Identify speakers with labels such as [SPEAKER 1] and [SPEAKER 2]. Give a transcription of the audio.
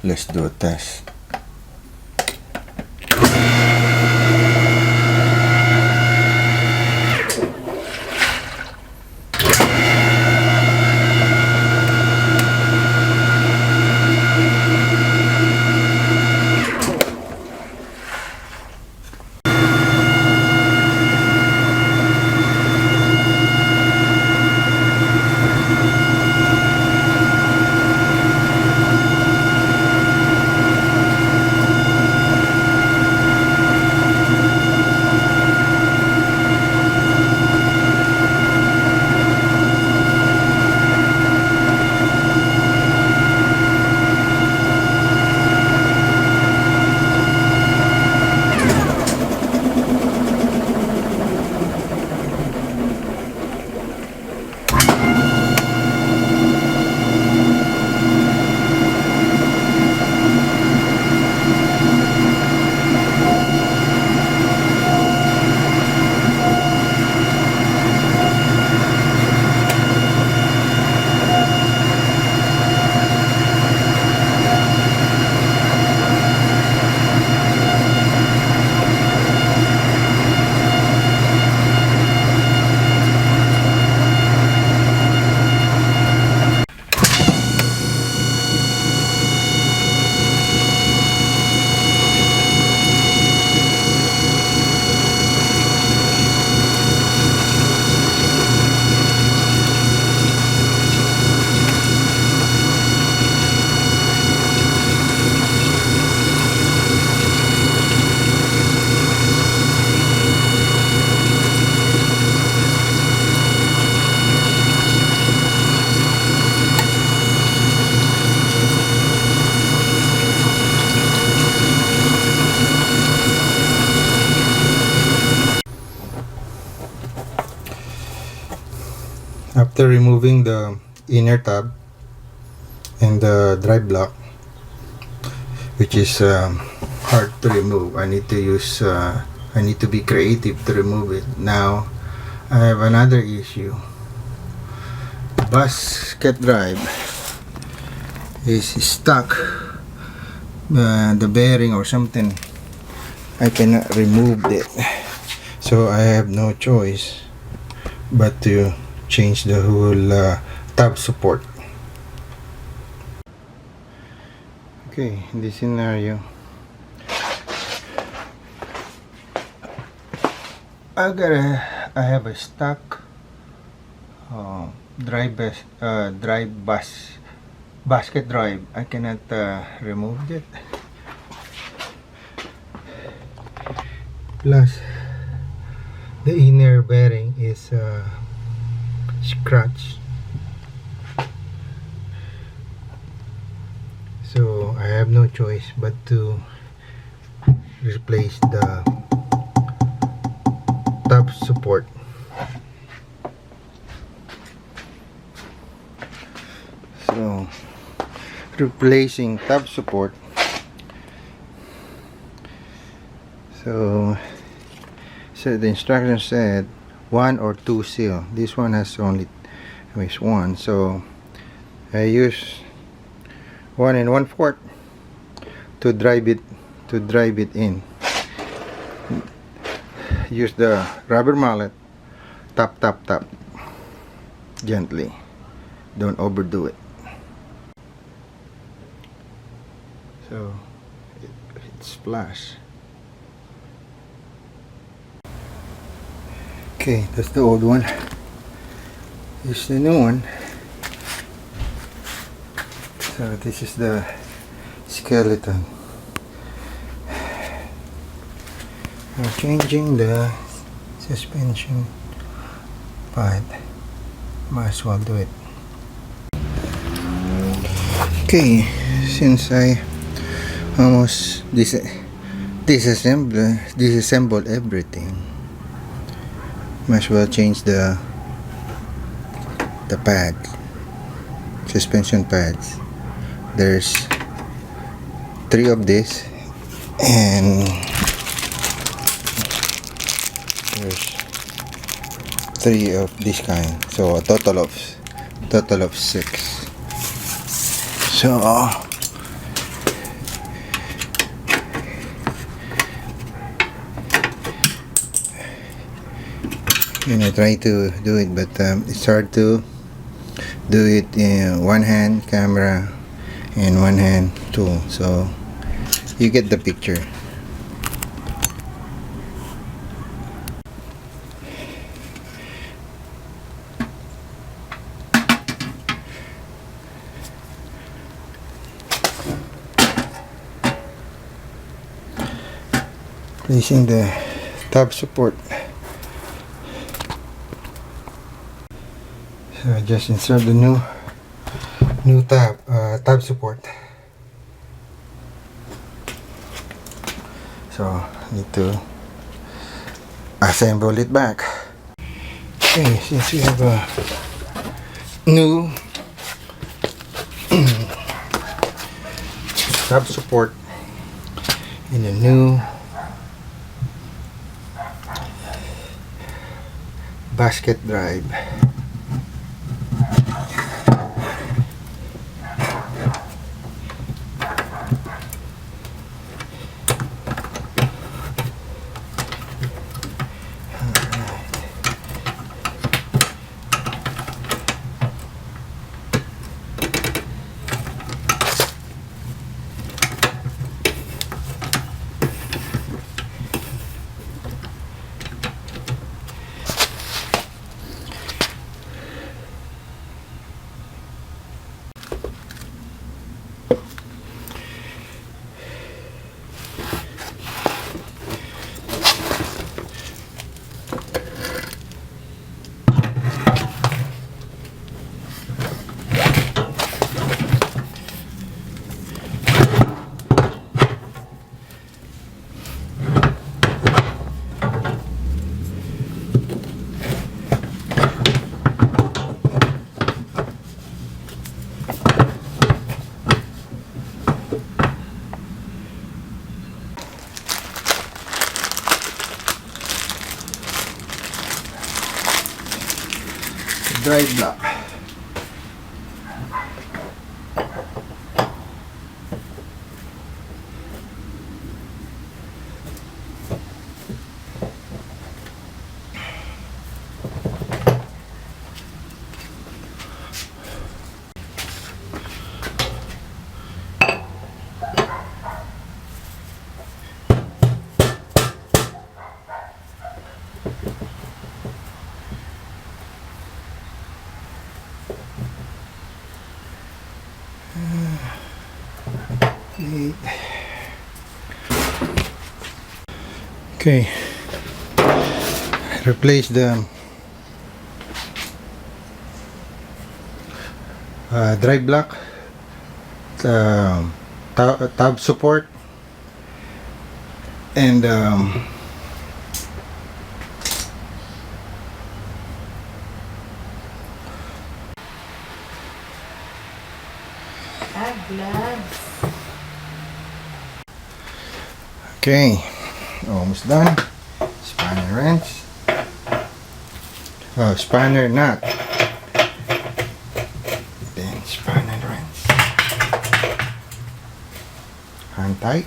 [SPEAKER 1] let's do a test. After removing the inner tab and the drive block, which is hard to remove, I need to be creative to remove it. Now I have another issue. Basket drive is stuck, the bearing or something. I cannot remove it, so I have no choice but to change the whole tab support. Okay, in this scenario, I have a stock basket drive. I cannot remove it. Plus, the inner bearing is scratched, so I have no choice but to replace the top support. So replacing top support, so the instructions said 1 or 2 seal. This one has only one, so I use 1 1/4 to drive it in. Use the rubber mallet, tap gently, don't overdo it. So it's flush. Okay, that's the old one. Here's the new one. So this is the skeleton. We're changing the suspension pad. Might as well do it. Okay, since I almost disassemble everything, might as well change the pad, suspension pads. There's 3 of this, and there's 3 of this kind, so a total of 6. So and I try to do it, but it's hard to do it in one hand camera and one hand tool, so you get the picture. Placing the tab support. So I just insert the new tab support. So need to assemble it back. Okay, since we have a new tab support in a new basket drive, drive block. Okay, replace the drive block, tab support, and
[SPEAKER 2] gloves.
[SPEAKER 1] okay, almost done. Spanner wrench, spanner nut, then spanner wrench, hand tight.